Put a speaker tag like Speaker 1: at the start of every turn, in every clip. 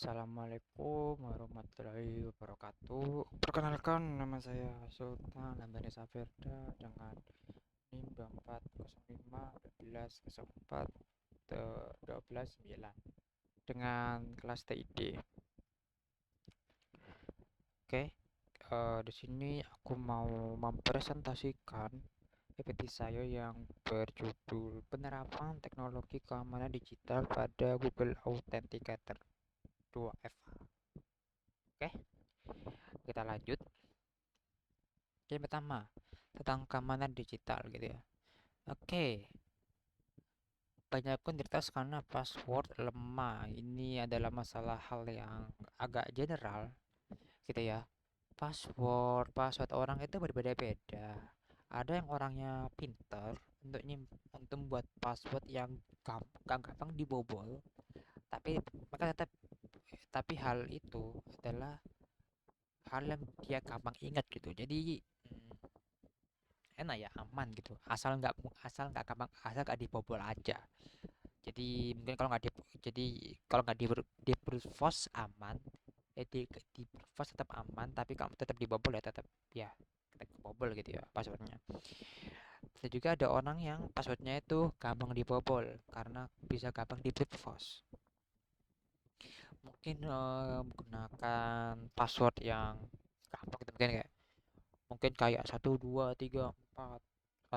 Speaker 1: Assalamualaikum warahmatullahi wabarakatuh. Perkenalkan, nama saya Sultan Hamdani Safirda dengan NIM 2405 12 9 dengan kelas TID. Oke, di sini aku mau mempresentasikan PPT saya yang berjudul Penerapan Teknologi Keamanan Digital pada Google Authenticator 2FA. Oke, kita lanjut. Yang pertama, tentang keamanan digital gitu ya. Oke, banyak pun diretas karena password lemah. Ini adalah masalah hal yang agak general gitu ya. Password orang itu berbeda-beda. Ada yang orangnya pinter untuk membuat password yang gampang dibobol, tapi maka tapi hal itu adalah hal yang dia gampang ingat gitu. Jadi enak ya, aman gitu, asal nggak gampang, asal nggak dibobol aja. Jadi mungkin kalau nggak di brute force aman, di brute force tetap aman, tapi kalau tetap dibobol ya tetap ya tetap kebobol gitu ya passwordnya. Dan juga ada orang yang passwordnya itu gampang dibobol karena bisa gampang di brute force. Mungkin menggunakan password yang gampang gitu, mungkin kayak 1 2 3 4,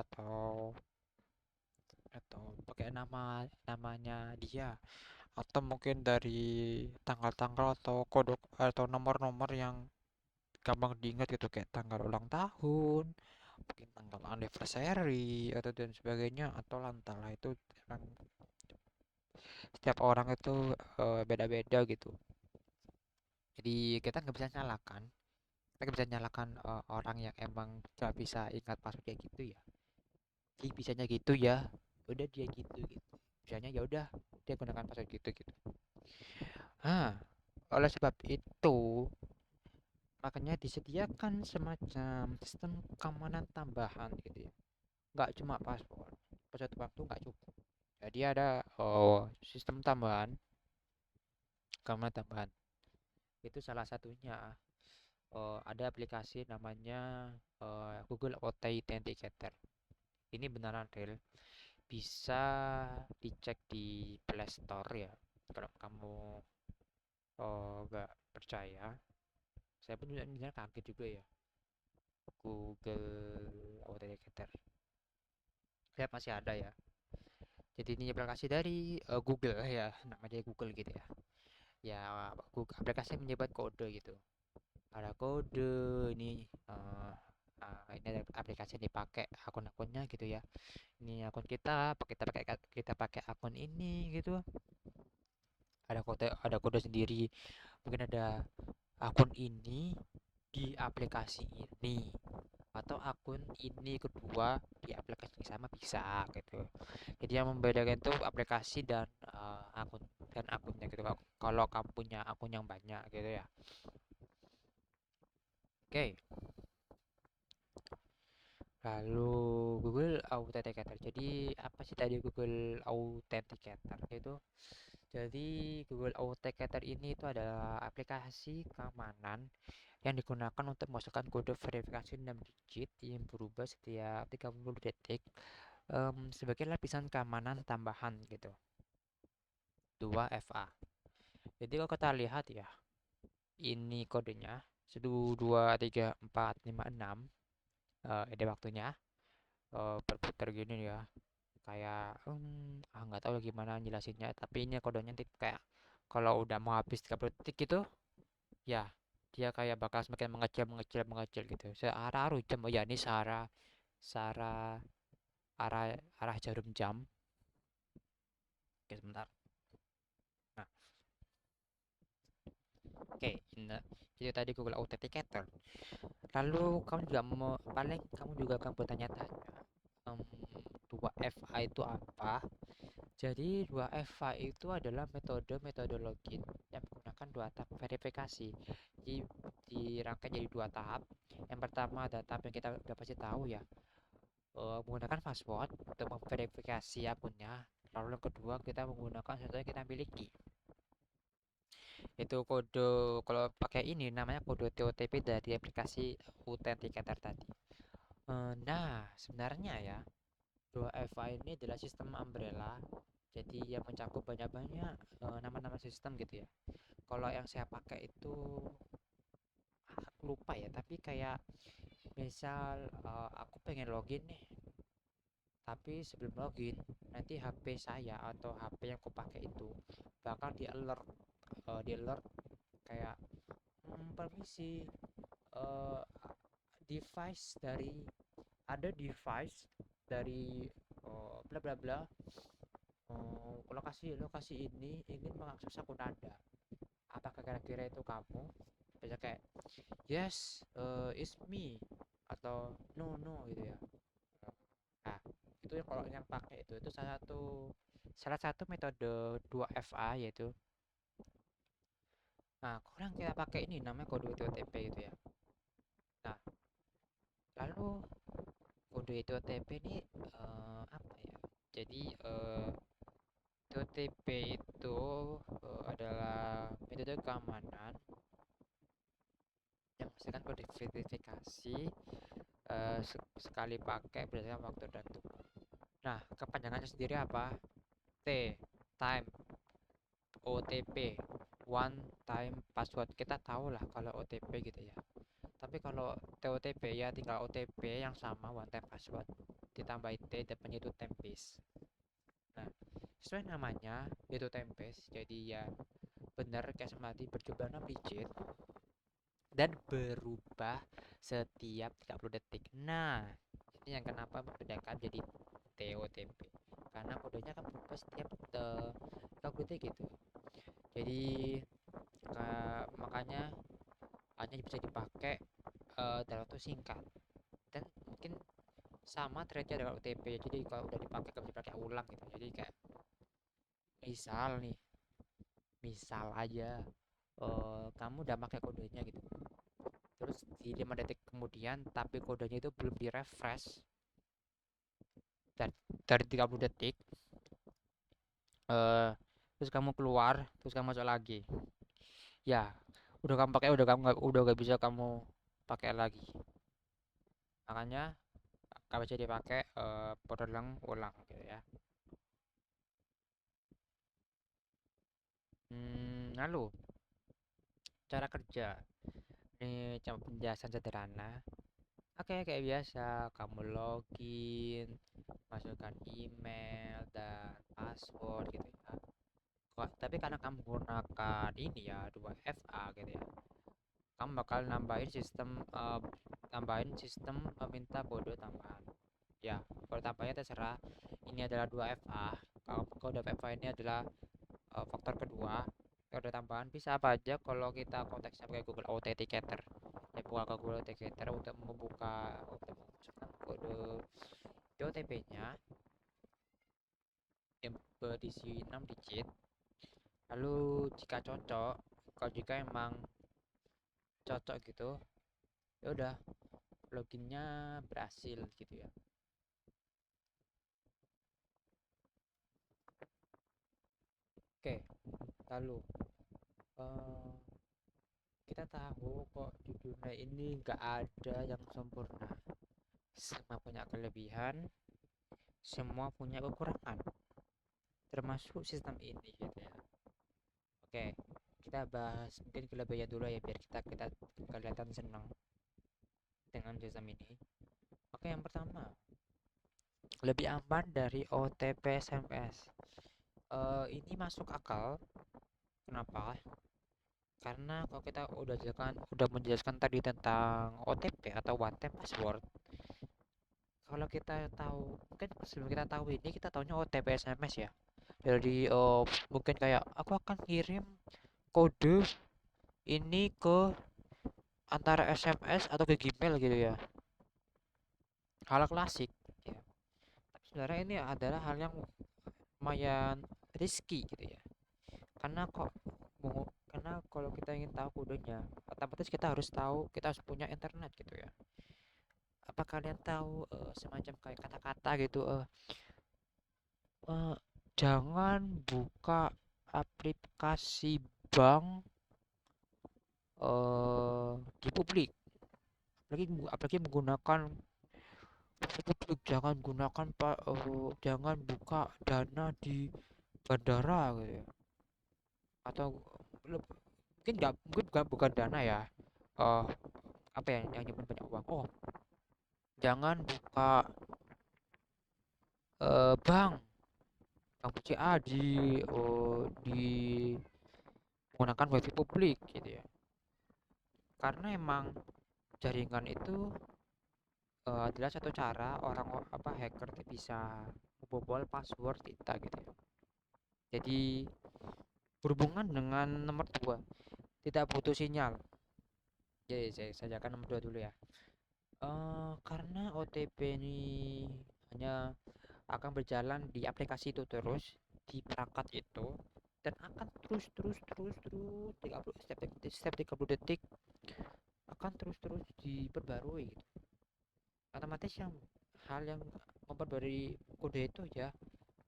Speaker 1: atau pakai namanya dia, atau mungkin dari tanggal-tanggal atau kode atau nomor-nomor yang gampang diingat gitu, kayak tanggal ulang tahun, mungkin tanggal anniversary atau dan sebagainya, atau lantalah itu emang setiap orang itu beda-beda gitu. Jadi kita nggak bisa nyalakan orang yang emang gak bisa ingat password kayak gitu ya. Jadi bisanya gitu ya, udah dia gitu. Bisanya ya udah dia gunakan password gitu. Ah, oleh sebab itu, makanya disediakan semacam sistem keamanan tambahan gitu ya. Nggak cuma password, password waktu nggak cukup. Jadi ada sistem tambahan, keamanan tambahan. Itu salah satunya ada aplikasi namanya Google Authenticator. Ini beneran real, bisa dicek di Play Store ya. Kalau kamu nggak percaya, saya pun juga kaget juga ya. Google Authenticator ya masih ada ya. Jadi ini aplikasi dari Google ya, namanya Google gitu ya. Ya, Google aplikasi menyebut kode gitu. Ada kode ini, ini ada aplikasi yang dipakai akun-akunnya gitu ya. Ini akun kita pakai akun ini gitu. Ada kode sendiri. Mungkin ada akun ini di aplikasi ini, atau akun ini kedua di aplikasi yang sama bisa gitu. Jadi yang membedakan itu aplikasi dan akunnya gitu. Kalau kamu punya akun yang banyak gitu ya. Oke, lalu Google Authenticator. Jadi apa sih tadi Google Authenticator itu? Jadi Google Authenticator ini itu adalah aplikasi keamanan yang digunakan untuk memasukkan kode verifikasi 6 digit yang berubah setiap 30 detik, sebagai lapisan keamanan tambahan gitu. 2FA. Jadi kalau kita lihat ya, ini kodenya 1 2 3 4 5 6. Ada waktunya berputar gini ya. Kayak nggak tahu gimana jelasinnya, tapi ini kodenya kayak kalau udah mau habis 30 detik gitu ya, dia kayak bakal semakin mengecil gitu. Searah arah jam, oh ya ini searah searah arah arah jarum jam. Oke, sebentar. Nah, oke, ini jadi tadi Google Authenticator. Lalu kamu juga akan bertanya-tanya, em, 2FA itu apa? Jadi 2FA itu adalah metode login yang menggunakan 2 tahap verifikasi. Jadi dirangkai jadi 2 tahap. Yang pertama ada tahap yang kita udah pasti tahu ya, menggunakan password untuk memverifikasi akunnya. Lalu yang kedua kita menggunakan sesuatu yang kita miliki. Itu kode, kalau pakai ini namanya kode TOTP dari aplikasi Authenticator tadi. Nah, sebenarnya ya, 2FA ini adalah sistem umbrella, jadi yang mencakup banyak-banyak nama-nama sistem gitu ya. Kalau yang saya pakai itu aku lupa ya, tapi kayak misal aku pengen login nih, tapi sebelum login nanti HP saya atau HP yang aku pakai itu bakal di alert kayak permisi, eh, device dari ada device dari bla bla bla, lokasi lokasi ini ingin mengakses akun Anda. Apakah kira-kira itu kamu? Bisa kayak yes, it's me, atau no no gitu ya. Nah, itu yang kalau yang pakai itu salah satu metode 2FA yaitu, nah kalau yang kita pakai ini namanya kode OTP gitu ya. Nah, lalu kode itu OTP ini apa ya? Jadi OTP itu adalah metode keamanan yang menghasilkan kode verifikasi sekali pakai berdasarkan waktu dan tempat. Nah, kepanjangannya sendiri apa? T, time, OTP, one time password. Kita tahu lah kalau OTP gitu ya. Tapi kalau TOTP ya tinggal OTP yang sama one time password ditambahin T depannya itu tempest. Nah, sesuai namanya itu tempest, jadi ya benar kayak semati berjumlah 6 digit dan berubah setiap 30 detik. Nah, ini yang kenapa membedakan jadi TOTP. Karena kodenya kan berubah setiap 30 detik gitu. Jadi makanya hanya bisa dipakai dalam waktu singkat. Dan mungkin sama threadnya dengan OTP, jadi kalau udah dipakai gak bisa dipakai ulang gitu. Jadi kayak misal nih, misal aja kamu udah pakai kodenya gitu, terus di 5 detik kemudian tapi kodenya itu belum di refresh dari 30 detik, eh terus kamu keluar terus kamu masuk lagi, ya udah kamu pakai, udah gak bisa kamu pakai lagi. Makanya gak bisa dipakai berulang-ulang gitu ya. Lalu cara kerja ini cuma penjelasan sederhana. Oke, kayak biasa, kamu login, masukkan email dan password gitu ya. Tapi karena kamu menggunakan ini ya, 2FA gitu ya, kamu bakal nambahin sistem minta kode tambahan. Ya, kode tambahnya terserah. Ini adalah 2FA. Kalau kode 2FA ini adalah faktor kedua. Kode tambahan bisa apa aja kalau kita konteksnya pakai Google Authenticator. Ya, buka Google Authenticator untuk memasukkan kode OTP-nya yang berisi 6 digit. Lalu jika cocok, kalau jika emang cocok gitu, ya udah loginnya berhasil gitu ya. Oke, lalu eh, kita tahu kok di dunia ini nggak ada yang sempurna. Semua punya kelebihan, semua punya kekurangan, termasuk sistem ini gitu ya. Oke, kita bahas mungkin kelebihannya dulu ya biar kita kelihatan senang dengan sistem ini. Oke, yang pertama, lebih aman dari OTP SMS. Ini masuk akal. Kenapa? Karena kalau kita udah menjelaskan tadi tentang OTP atau one time password, kalau kita tahu, mungkin sebelum kita tahu ini kita tahunya OTP SMS ya. Jadi mungkin kayak aku akan kirim kode ini ke antara SMS atau ke Gmail gitu ya. Hal klasik ya. Tapi sebenarnya ini adalah hal yang lumayan risky gitu ya. Karena kok karena kalau kita ingin tahu kodenya, otomatis kita harus punya internet gitu ya. Apa kalian tahu semacam kayak kata-kata gitu, eh, jangan buka aplikasi bank di publik, apalagi menggunakan publik. Jangan gunakan pak, jangan buka dana di bandara gitu ya. Atau mungkin nggak, mungkin bukan dana ya, eh apa ya yang nyimpen banyak uang. Oh, jangan buka bank BCA di menggunakan wifi publik gitu ya. Karena emang jaringan itu adalah satu cara orang apa hacker itu bisa membobol password kita gitu ya. Jadi berhubungan dengan nomor dua, tidak butuh sinyal. Jadi saya akan nomor dua dulu ya. Karena OTP ini hanya akan berjalan di aplikasi itu terus, di perangkat itu, dan akan terus 30 setiap 30 detik akan terus diperbarui gitu. Otomatis hal yang memperbarui kode itu ya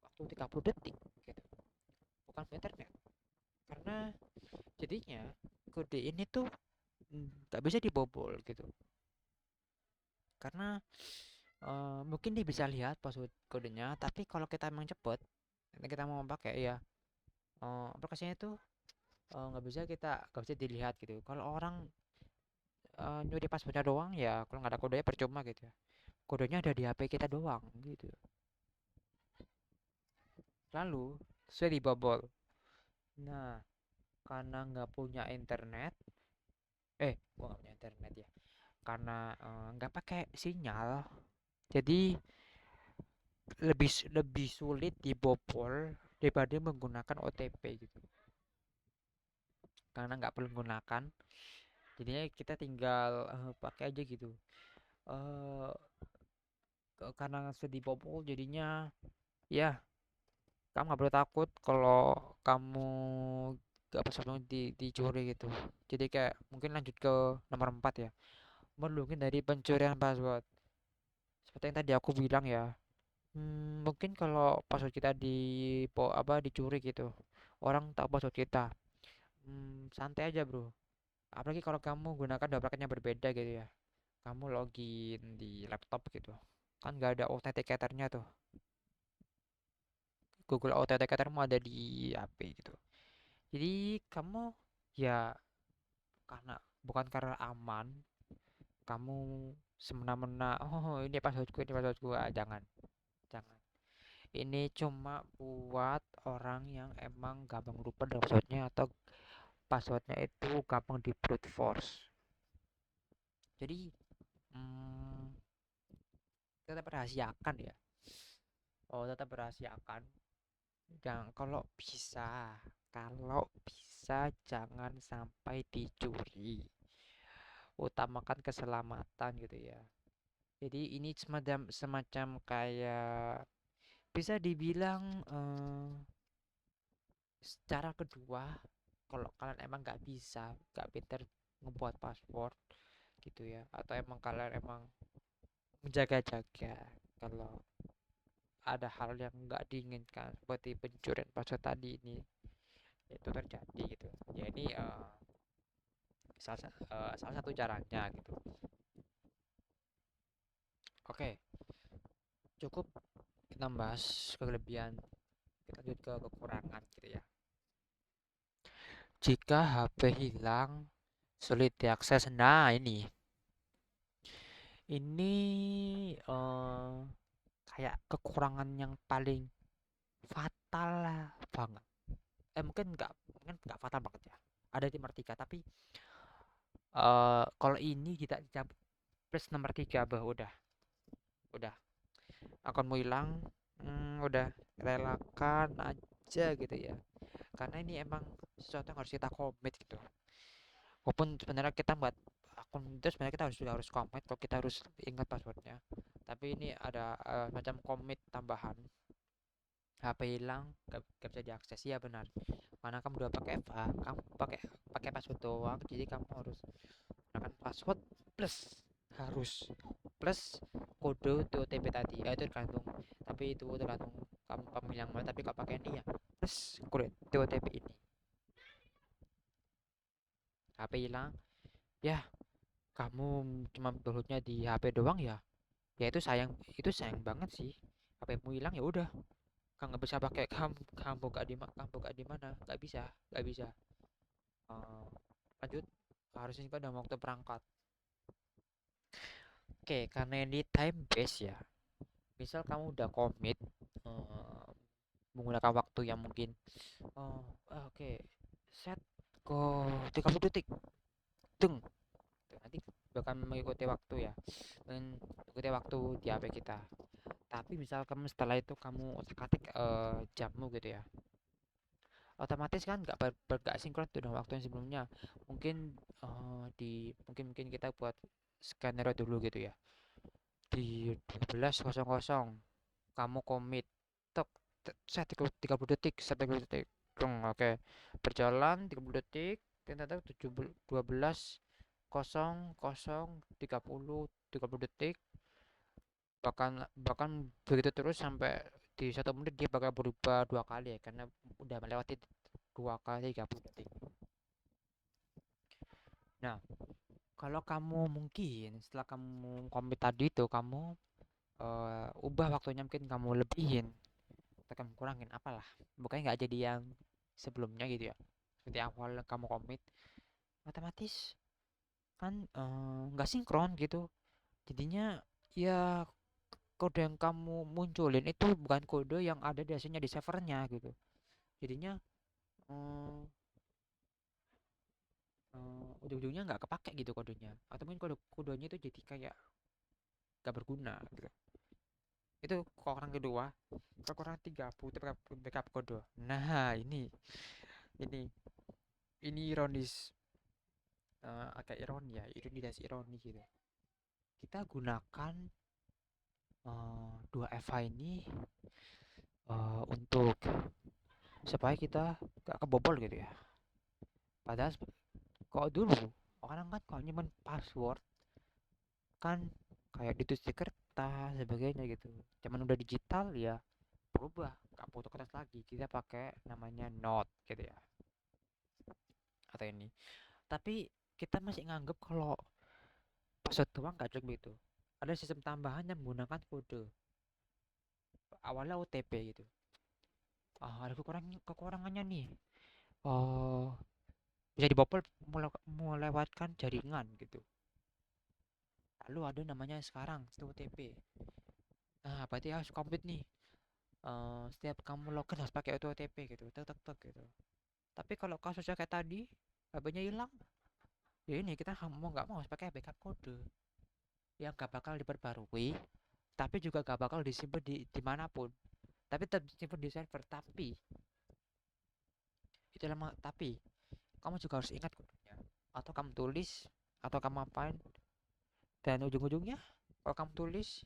Speaker 1: waktu 30 detik gitu, bukan internet. Karena jadinya kode ini tuh nggak bisa dibobol gitu. Karena mungkin dia bisa lihat password kodenya, tapi kalau kita emang cepet, kita mau pakai ya, aplikasinya itu nggak bisa dilihat gitu. Kalau orang nyuri passwordnya doang ya, kalau nggak ada kodenya percuma gitu ya. Kodenya ada di HP kita doang gitu. Lalu sudah dibobol. Nah, karena nggak punya internet, gua nggak punya internet ya. Karena nggak pakai sinyal, jadi lebih sulit dibobol daripada menggunakan OTP gitu. Karena nggak perlu menggunakan, jadinya kita tinggal pakai aja gitu. eh karena sudah dibobol jadinya ya kamu nggak perlu takut kalau kamu gak pas dicuri gitu. Jadi kayak mungkin lanjut ke nomor 4 ya, melindungi dari pencurian password. Seperti yang tadi aku bilang ya, mungkin kalau password kita dicuri gitu, orang tahu password kita, santai aja bro. Apalagi kalau kamu gunakan dua paket yang berbeda gitu ya, kamu login di laptop gitu, kan nggak ada authenticatornya tuh. Google Authenticatormu ada di HP gitu. Jadi kamu ya, karena bukan karena aman, kamu semena-mena, oh ini passwordku, jangan, jangan. Ini cuma buat orang yang emang gampang lupa dengan passwordnya, atau passwordnya itu gampang di brute force. Jadi hmm, tetap rahasiakan ya. Oh, tetap rahasiakan. Dan kalau bisa jangan sampai dicuri. Utamakan keselamatan gitu ya. Jadi ini semacam semacam kayak bisa dibilang secara kedua, kalau kalian emang nggak pinter ngebuat password gitu ya, atau emang kalian emang menjaga-jaga kalau ada hal yang nggak diinginkan seperti pencurian password tadi ini itu terjadi gitu ya. Ini salah satu caranya gitu. Oke, cukup kita bahas kelebihan, kita lanjut ke kekurangan gitu ya. Jika HP hilang, sulit diakses. Nah, ini kayak kekurangan yang paling fatal lah banget. Mungkin nggak fatal banget ya. Ada di nomor 3, tapi kalau ini kita cabut plus nomor 3 bah udah akunmu hilang, udah relakan aja gitu ya. Karena ini emang sesuatu yang harus kita komit gitu. Walaupun sebenarnya kita buat akun itu sebenarnya kita harus komit kalau kita harus ingat passwordnya. Tapi ini ada macam komit tambahan. HP hilang, gak bisa diakses, ya benar. Karena kamu udah pakai kamu pakai pakai password doang, jadi kamu harus gunakan password plus harus plus kode OTP tadi. Itu tergantung. Tapi itu tergantung kamu pemilih yang mana. Tapi kalau pakai ini ya plus kode OTP ini. HP hilang, Ya, kamu cuma downloadnya di HP doang ya. Ya itu sayang banget sih. HPmu hilang ya udah. Kamu nggak bisa pakai, kamu buka di mana? Nggak bisa, nggak bisa. Eh, lanjut. Harusnya kita udah mau waktu berangkat. Oke, karena ini time base ya. Misal kamu udah komit eh, menggunakan waktu yang mungkin oke, set ke 30 detik. Deng. Nanti bakal mengikuti waktu ya. Dan mengikuti waktu di HP kita. Tapi misal kamu setelah itu kamu otak-atik jammu gitu ya, otomatis kan nggak sinkron tuh dengan waktu yang sebelumnya. Mungkin mungkin kita buat skenario dulu gitu ya, di 12.00 kamu komit tek set 30 detik, set 30 detik dong. Oke, berjalan 30 detik, ternyata 12.00 detik, bahkan bahkan begitu terus sampai di 1 menit dia bakal berubah 2 kali ya, karena udah melewati 2 kali 30 detik. Nah, kalau kamu mungkin setelah kamu komit tadi itu kamu ubah waktunya, mungkin kamu lebihin atau kamu kurangin apalah, bukannya nggak jadi yang sebelumnya gitu ya, seperti awal kamu komit, otomatis kan nggak sinkron gitu. Jadinya ya kode yang kamu munculin itu bukan kode yang ada di hasilnya di servernya gitu. Jadinya eh, ujung-ujungnya nggak kepake gitu kodenya, atau mungkin kodenya itu jadi kayak gak berguna gitu. Itu kekurangan kedua. Kekurangan tiga, butuh backup kode. Nah, ini ini ironis, agak ironi ya, ironi gitu. Kita gunakan dua FH ini untuk supaya kita gak kebobol gitu ya. Padahal kalau dulu orang kan kalau nyimpen password kan kayak ditulis di kertas sebagainya gitu. Cuman udah digital ya berubah, nggak butuh kertas lagi, kita pakai namanya note gitu ya, atau ini. Tapi kita masih nganggep kalau password doang nggak cukup gitu. Ada sistem tambahan yang menggunakan kode, awalnya OTP gitu. Ada kekurangannya nih. Oh, bisa dibobol melewatkan jaringan gitu. Lalu ada namanya sekarang sistem OTP. Nah, berarti harus komplit nih. Setiap kamu login harus pakai OTP gitu, tek tek tek gitu. Tapi kalau kasusnya kayak tadi, HP-nya hilang, ya ini kita mau nggak mau harus pakai backup kode yang gak bakal diperbarui, tapi juga gak bakal disimpan di dimanapun. Tapi tetap disimpan di server. Itu lama. Tapi kamu juga harus ingat kodenya. Atau kamu tulis, atau kamu apain. Dan ujung-ujungnya, kalau kamu tulis,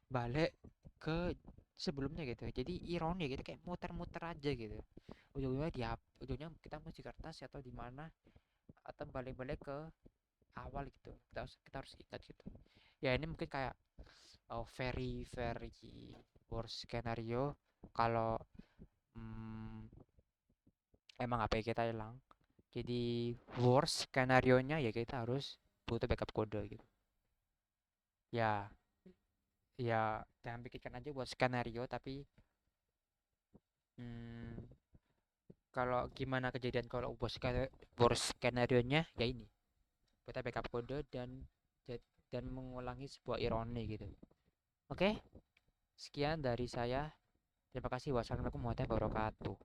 Speaker 1: balik ke sebelumnya gitu. Jadi ironi gitu, kayak muter-muter aja gitu. Ujungnya kita mesti kertas atau di mana, atau balik-balik ke awal gitu. Kita harus ingat gitu. Ya ini mungkin kayak very very worst scenario kalau mm, emang HP kita hilang. Jadi worst skenario nya ya kita harus butuh backup kode gitu. Ya, ya jangan pikirkan aja buat skenario, tapi mm, kalau gimana kejadian kalau worst skenario nya ya ini, kita backup kode dan mengulangi sebuah ironi gitu. Oke, sekian dari saya. Terima kasih. Wassalamualaikum warahmatullahi wabarakatuh.